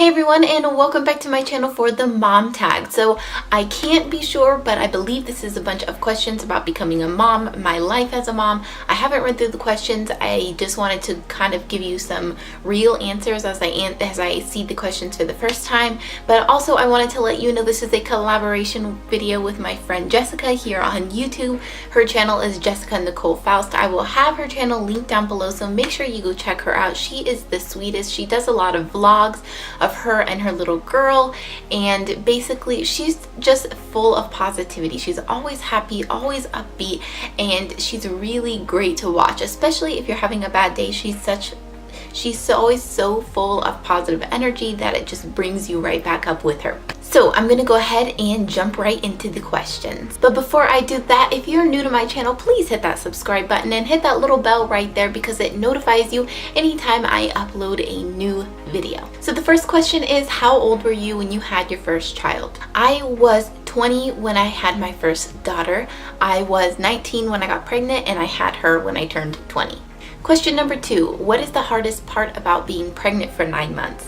Hey everyone, and welcome back to my channel for the mom tag. So I can't be sure, but I believe this is a bunch of questions about becoming a mom, my life as a mom. I haven't read through the questions. I just wanted to kind of give you some real answers as I see the questions for the first time. But also I wanted to let you know this is a collaboration video with my friend Jessica here on YouTube. Her channel is Jessica Nicole Faust. I will have her channel linked down below, so make sure you go check her out. She is the sweetest. She does a lot of vlogs of her and her little girl, and basically she's just full of positivity. She's always happy, always upbeat, and she's really great to watch, especially if you're having a bad day. She's always so full of positive energy that it just brings you right back up with her. So I'm gonna go ahead and jump right into the questions. But before I do that, if you're new to my channel, please hit that subscribe button and hit that little bell right there because it notifies you anytime I upload a new video. So the first question is, how old were you when you had your first child? I was 20 when I had my first daughter. I was 19 when I got pregnant, and I had her when I turned 20. Question number 2, what is the hardest part about being pregnant for 9 months?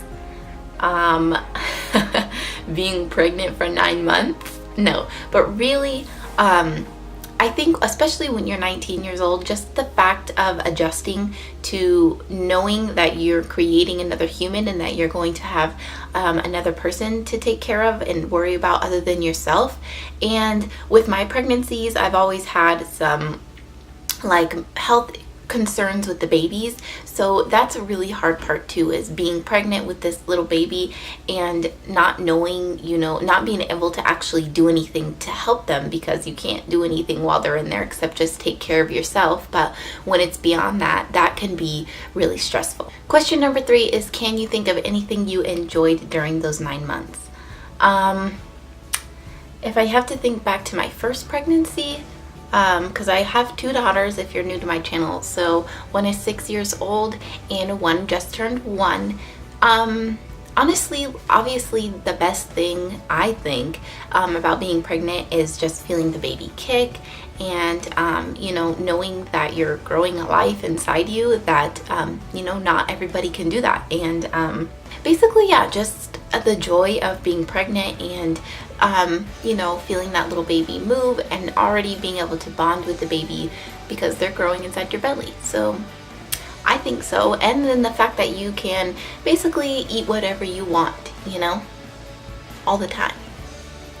Being pregnant for 9 months? No, but really, I think especially when you're 19 years old, just the fact of adjusting to knowing that you're creating another human and that you're going to have another person to take care of and worry about other than yourself. And with my pregnancies, I've always had some health concerns with the babies, so that's a really hard part too, is being pregnant with this little baby and not knowing, not being able to actually do anything to help them, because you can't do anything while they're in there except just take care of yourself. But when it's beyond that, that can be really stressful. Question number 3 is, can you think of anything you enjoyed during those 9 months? If I have to think back to my first pregnancy, because I have 2 daughters, if you're new to my channel. So one is 6 years old and one just turned 1. Honestly, obviously the best thing I think about being pregnant is just feeling the baby kick and knowing that you're growing a life inside you that not everybody can do that. And basically, yeah, just the joy of being pregnant and feeling that little baby move and already being able to bond with the baby because they're growing inside your belly. So I think so. And then the fact that you can basically eat whatever you want, all the time.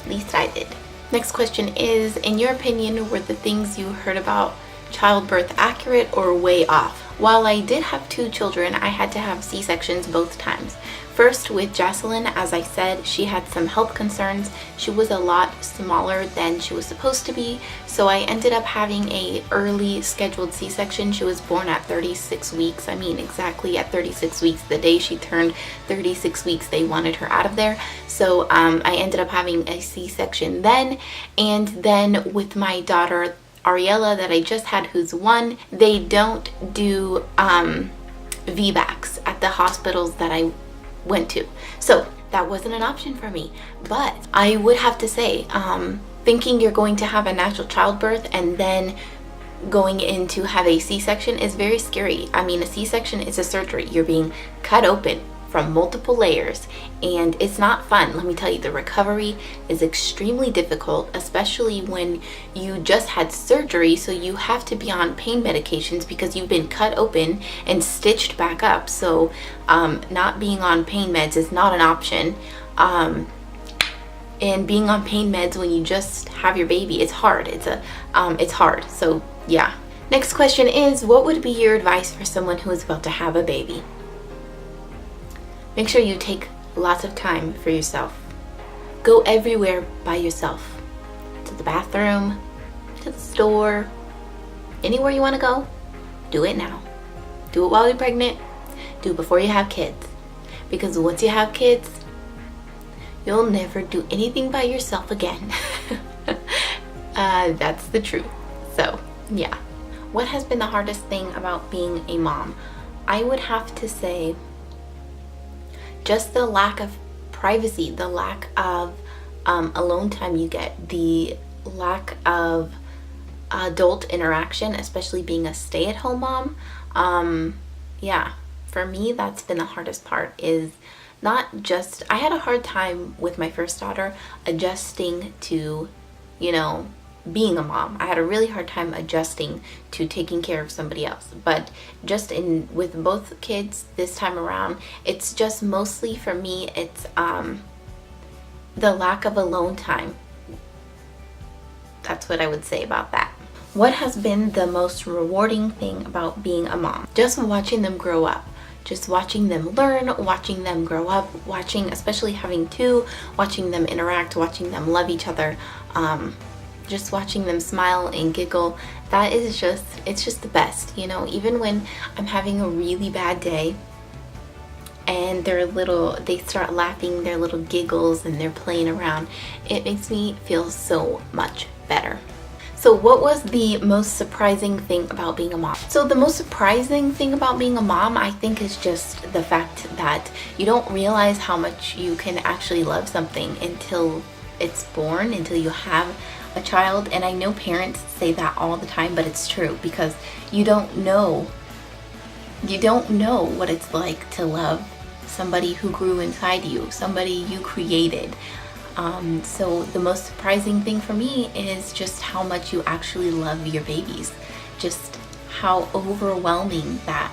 At least I did. Next question is, in your opinion, were the things you heard about childbirth accurate or way off? While I did have 2 children, I had to have C-sections both times. First with Jocelyn, as I said, she had some health concerns. She was a lot smaller than she was supposed to be, so I ended up having a early scheduled C-section. She was born at 36 weeks. I mean, exactly at 36 weeks. The day she turned 36 weeks, they wanted her out of there. So I ended up having a C-section then. And then with my daughter, Ariella, that I just had, who's 1, they don't do VBACs at the hospitals that I went to, so that wasn't an option for me. But I would have to say, thinking you're going to have a natural childbirth and then going in to have a C-section is very scary. I mean, a C-section is a surgery. You're being cut open from multiple layers, and it's not fun. Let me tell you, the recovery is extremely difficult, especially when you just had surgery, so you have to be on pain medications because you've been cut open and stitched back up. So not being on pain meds is not an option. And being on pain meds when you just have your baby, it's hard. It's hard. So yeah. Next question is, what would be your advice for someone who is about to have a baby? Make sure you take lots of time for yourself. Go everywhere by yourself. To the bathroom, to the store, anywhere you want to go, do it now. Do it while you're pregnant. Do it before you have kids. Because once you have kids, you'll never do anything by yourself again. That's the truth. So, yeah. What has been the hardest thing about being a mom? I would have to say, just the lack of privacy, the lack of alone time you get, the lack of adult interaction, especially being a stay-at-home mom. Yeah, for me, that's been the hardest part, is not just, I had a hard time with my first daughter adjusting to, you know, being a mom. I had a really hard time adjusting to taking care of somebody else. But just in with both kids this time around, it's just mostly for me, it's the lack of alone time. That's what I would say about that. What has been the most rewarding thing about being a mom? Just watching them grow up. Just watching them learn, watching them grow up, watching, especially having two, watching them interact, watching them love each other, just watching them smile and giggle. That is just, it's just the best, you know. Even when I'm having a really bad day and they start laughing, their little giggles and they're playing around, it makes me feel so much better. So what was the most surprising thing about being a mom? So the most surprising thing about being a mom, I think, is just the fact that you don't realize how much you can actually love something until it's born, until you have a child. And I know parents say that all the time, but it's true, because you don't know what it's like to love somebody who grew inside you, somebody you created. So the most surprising thing for me is just how much you actually love your babies, just how overwhelming that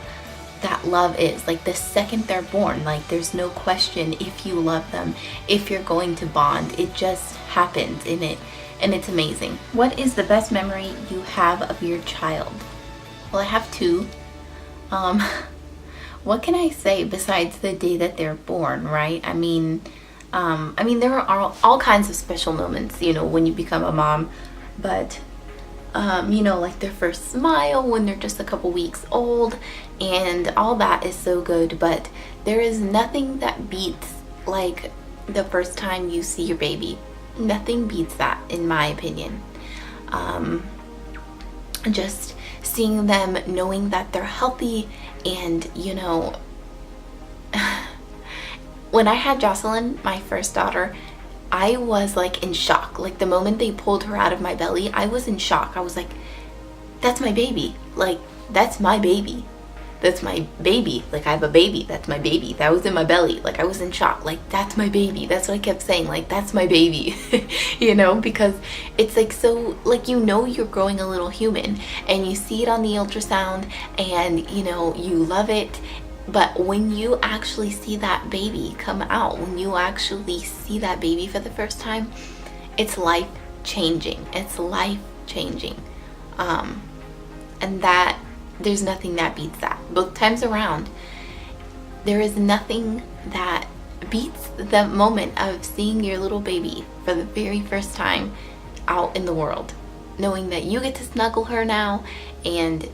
love is. Like the second they're born, like there's no question if you love them, if you're going to bond. It just happens in it, and it's amazing. What is the best memory you have of your child? Well, I have two. What can I say besides the day that they're born, right? I mean, there are all kinds of special moments, you know, when you become a mom, but, you know, like their first smile when they're just a couple weeks old, and all that is so good. But there is nothing that beats like the first time you see your baby. Nothing beats that, in my opinion. Just seeing them, knowing that they're healthy, and, you know, when I had Jocelyn, my first daughter, I was like in shock. Like the moment they pulled her out of my belly, I was in shock. I was like, that's my baby. Like, that's my baby. That's my baby. Like, I have a baby. That's my baby. That was in my belly. Like, I was in shock. Like, that's my baby. That's what I kept saying. Like, that's my baby. You know, because it's like so, like, you know, you're growing a little human, and you see it on the ultrasound, and, you know, you love it. But when you actually see that baby come out, when you actually see that baby for the first time, it's life changing. It's life changing. And that, there's nothing that beats that. Both times around, there is nothing that beats the moment of seeing your little baby for the very first time out in the world. Knowing that you get to snuggle her now, and,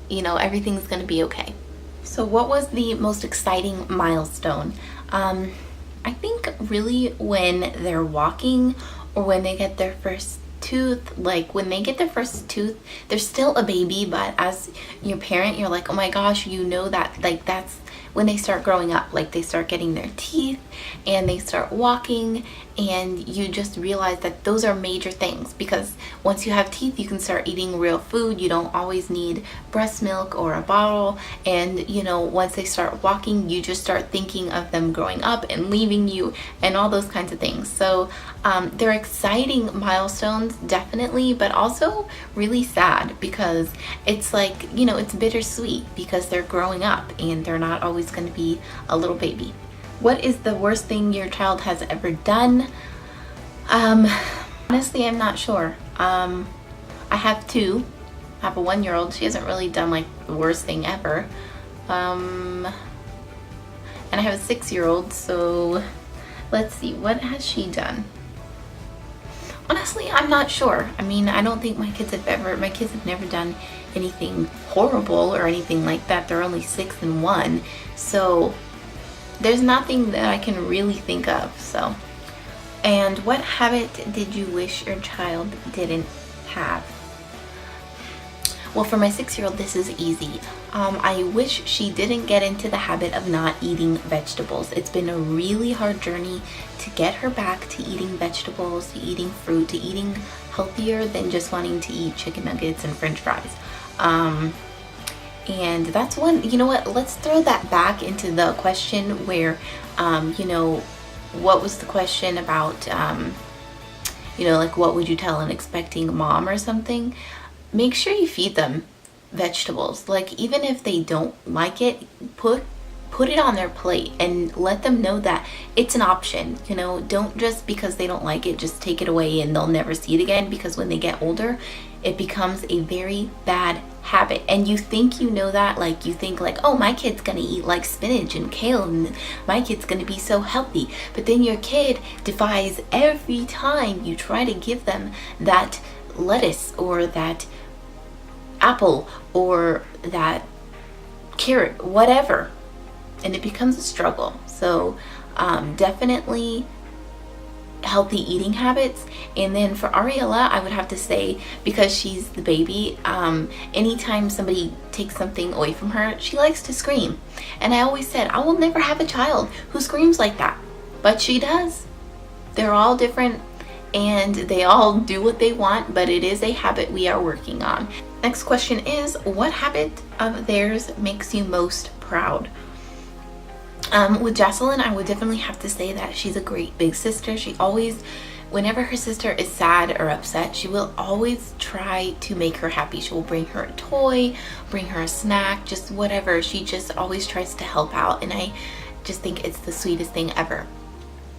you know, everything's gonna be okay. So what was the most exciting milestone? I think really when they're walking, or when they get their first tooth. Like when they get their first tooth, they're still a baby, but as your parent, you're like, oh my gosh, you know that, like, that's when they start growing up. Like they start getting their teeth and they start walking, and you just realize that those are major things, because once you have teeth, you can start eating real food. You don't always need breast milk or a bottle. And, you know, once they start walking, you just start thinking of them growing up and leaving you and all those kinds of things. So they're exciting milestones, definitely, but also really sad, because it's like, you know, it's bittersweet because they're growing up and they're not always going to be a little baby. What is the worst thing your child has ever done? Honestly, I'm not sure. I have two. I have a 1-year-old. She hasn't really done like the worst thing ever. And I have a 6-year-old, so let's see, what has she done? Honestly, I'm not sure. I mean, I don't think my kids have never done anything horrible or anything like that. They're only 6 and 1. So there's nothing that I can really think of. So, and what habit did you wish your child didn't have? Well, for my 6-year-old, this is easy. I wish she didn't get into the habit of not eating vegetables. It's been a really hard journey to get her back to eating vegetables, to eating fruit, to eating healthier than just wanting to eat chicken nuggets and french fries. And that's one, you know what, let's throw that back into the question where, you know, what was the question about, you know, like what would you tell an expecting mom or something? Make sure you feed them vegetables. Like even if they don't like it, put it on their plate and let them know that it's an option. You know, don't just because they don't like it just take it away and they'll never see it again, because when they get older it becomes a very bad habit. And you think you know that, like you think like, oh, my kid's gonna eat like spinach and kale and my kid's gonna be so healthy, but then your kid defies every time you try to give them that lettuce or that apple or that carrot, whatever, and it becomes a struggle. So definitely healthy eating habits. And then for Ariella, I would have to say, because she's the baby, anytime somebody takes something away from her, she likes to scream. And I always said, I will never have a child who screams like that, but she does. They're all different and they all do what they want, but it is a habit we are working on. Next question is, what habit of theirs makes you most proud? With Jocelyn, I would definitely have to say that she's a great big sister. She always, whenever her sister is sad or upset, she will always try to make her happy. She will bring her a toy, bring her a snack, just whatever. She just always tries to help out, and I just think it's the sweetest thing ever.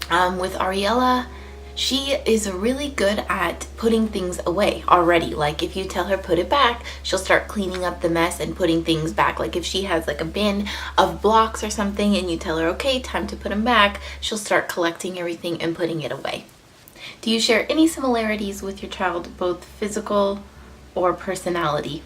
With Ariella, she is really good at putting things away already. Like if you tell her put it back, she'll start cleaning up the mess and putting things back. Like if she has like a bin of blocks or something and you tell her, okay, time to put them back, she'll start collecting everything and putting it away. Do you share any similarities with your child, both physical or personality?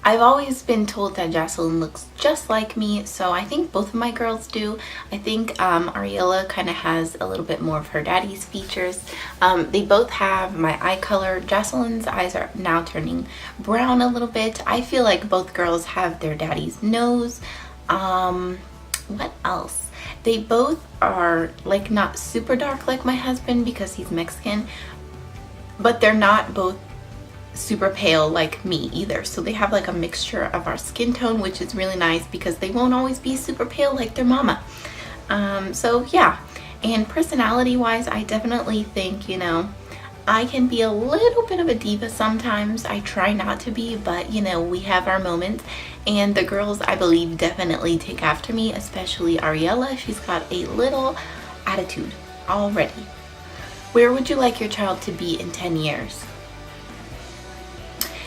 I've always been told that Jocelyn looks just like me, so I think both of my girls do. I think Ariella kind of has a little bit more of her daddy's features. They both have my eye color. Jocelyn's eyes are now turning brown a little bit. I feel like both girls have their daddy's nose. What else? They both are like not super dark like my husband because he's Mexican, but they're not both super pale like me either. So they have like a mixture of our skin tone, which is really nice because they won't always be super pale like their mama. So yeah, and personality wise, I definitely think, you know, I can be a little bit of a diva sometimes. I try not to be, but you know, we have our moments, and the girls, I believe, definitely take after me, especially Ariella. She's got a little attitude already. Where would you like your child to be in 10 years?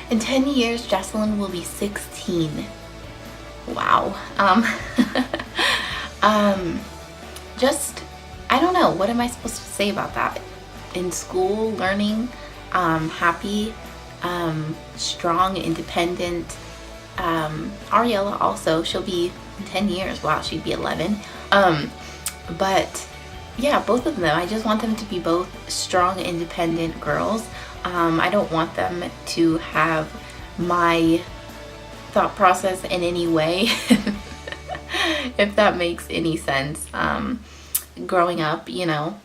In 10 years, Jocelyn will be 16. Wow. Just, I don't know. What am I supposed to say about that? In school, learning, happy, strong, independent. Ariella also, she'll be in 10 years. Wow, she'd be 11. But yeah, both of them. I just want them to be both strong, independent girls. I don't want them to have my thought process in any way, if that makes any sense. Growing up, you know,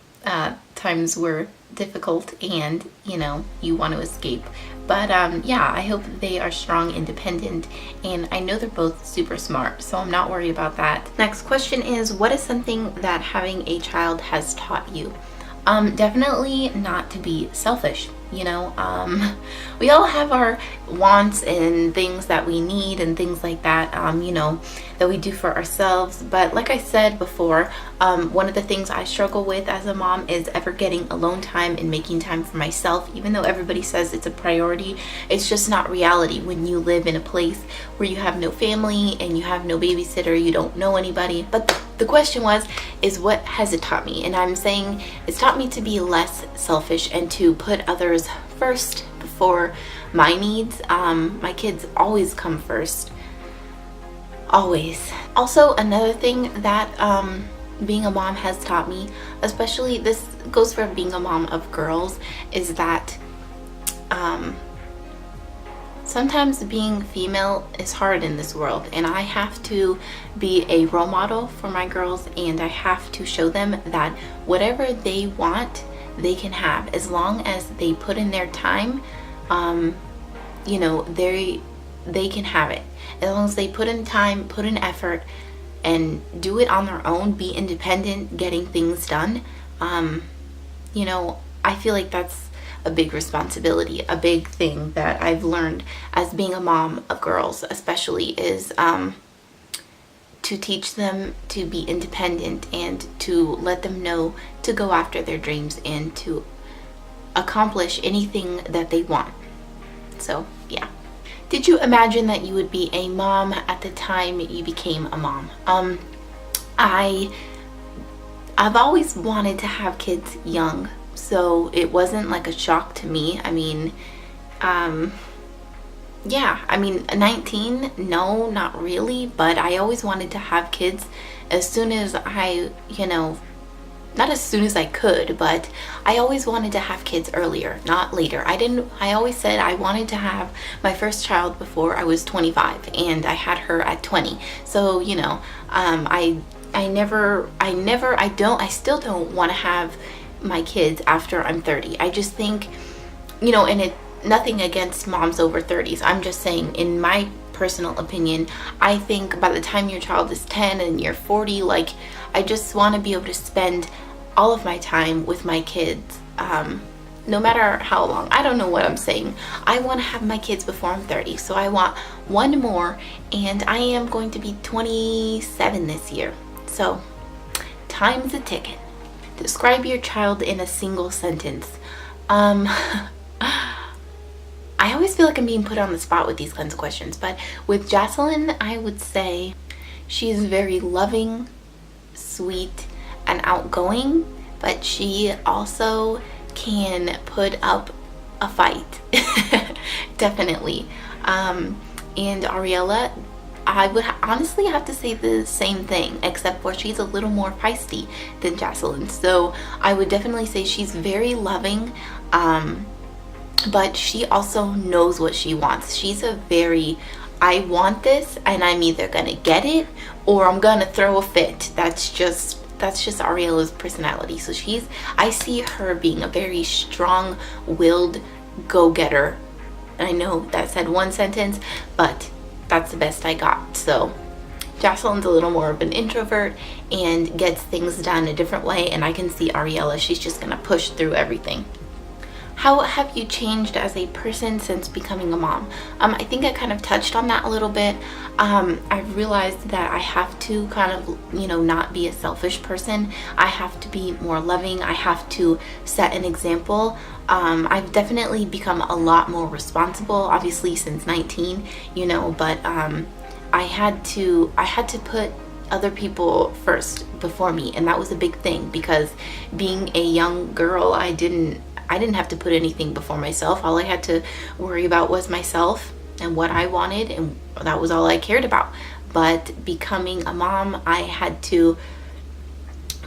times were difficult and, you know, you want to escape. But yeah, I hope they are strong, independent, and I know they're both super smart, so I'm not worried about that. Next question is, what is something that having a child has taught you? Definitely not to be selfish. You know, we all have our wants and things that we need and things like that, you know, that we do for ourselves. But like I said before, one of the things I struggle with as a mom is ever getting alone time and making time for myself. Even though everybody says it's a priority, it's just not reality when you live in a place where you have no family and you have no babysitter, you don't know anybody. But the question is what has it taught me? And I'm saying it's taught me to be less selfish and to put others first before my needs. My kids always come first, always. Also, another thing that being a mom has taught me, especially this goes for being a mom of girls, is that sometimes being female is hard in this world, and I have to be a role model for my girls, and I have to show them that whatever they want, they can have, as long as they put in their time. You know, they can have it. As long as they put in time, put in effort, and do it on their own, be independent, getting things done. You know, I feel like that's a big responsibility. A big thing that I've learned as being a mom of girls, especially, is to teach them to be independent and to let them know to go after their dreams and to accomplish anything that they want. So, yeah. Did you imagine that you would be a mom at the time you became a mom? I've always wanted to have kids young, so it wasn't like a shock to me. I mean, yeah, I mean, 19, no, not really, but I always wanted to have kids as soon as I, you know, not as soon as I could, but I always wanted to have kids earlier, not later. I always said I wanted to have my first child before I was 25, and I had her at 20. So, you know, I still don't want to have my kids after I'm 30. I just think, you know, and nothing against moms over 30s. I'm just saying, in my personal opinion, I think by the time your child is 10 and you're 40, like, I just want to be able to spend all of my time with my kids, no matter how long. I don't know what I'm saying. I want to have my kids before I'm 30, so I want one more, and I am going to be 27 this year. So, time's a ticking. Describe your child in a single sentence. I always feel like I'm being put on the spot with these kinds of questions, but with Jocelyn, I would say she's very loving, sweet, and outgoing, but she also can put up a fight. Definitely. And Ariella, I would honestly have to say the same thing, except for she's a little more feisty than Jocelyn. So I would definitely say she's very loving, but she also knows what she wants. She's a very, I want this and I'm either gonna get it or I'm gonna throw a fit. That's just Ariella's personality. So I see her being a very strong-willed go-getter. And I know that said one sentence, but that's the best I got. So Jocelyn's a little more of an introvert and gets things done a different way, and I can see Ariella, she's just gonna push through everything. How have you changed as a person since becoming a mom? I think I kind of touched on that a little bit. I've realized that I have to kind of, you know, not be a selfish person. I have to be more loving. I have to set an example. I've definitely become a lot more responsible, obviously since 19, you know, but I had to put other people first before me, and that was a big thing, because being a young girl, I didn't have to put anything before myself. All I had to worry about was myself and what I wanted, and that was all I cared about. But becoming a mom, I had to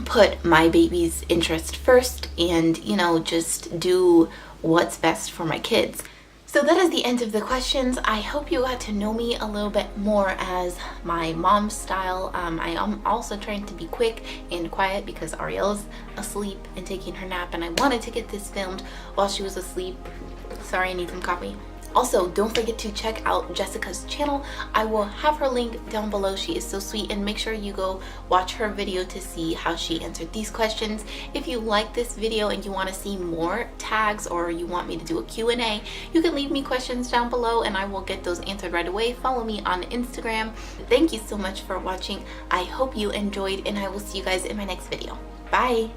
put my baby's interest first and, you know, just do what's best for my kids. So that is the end of the questions. I hope you got to know me a little bit more as my mom style. I am also trying to be quick and quiet because Ariella's asleep and taking her nap, and I wanted to get this filmed while she was asleep. Sorry, I need some coffee. Also, don't forget to check out Jessica's channel. I will have her link down below. She is so sweet, and make sure you go watch her video to see how she answered these questions. If you like this video and you want to see more tags, or you want me to do a Q&A, you can leave me questions down below and I will get those answered right away. Follow me on Instagram. Thank you so much for watching. I hope you enjoyed, and I will see you guys in my next video. Bye!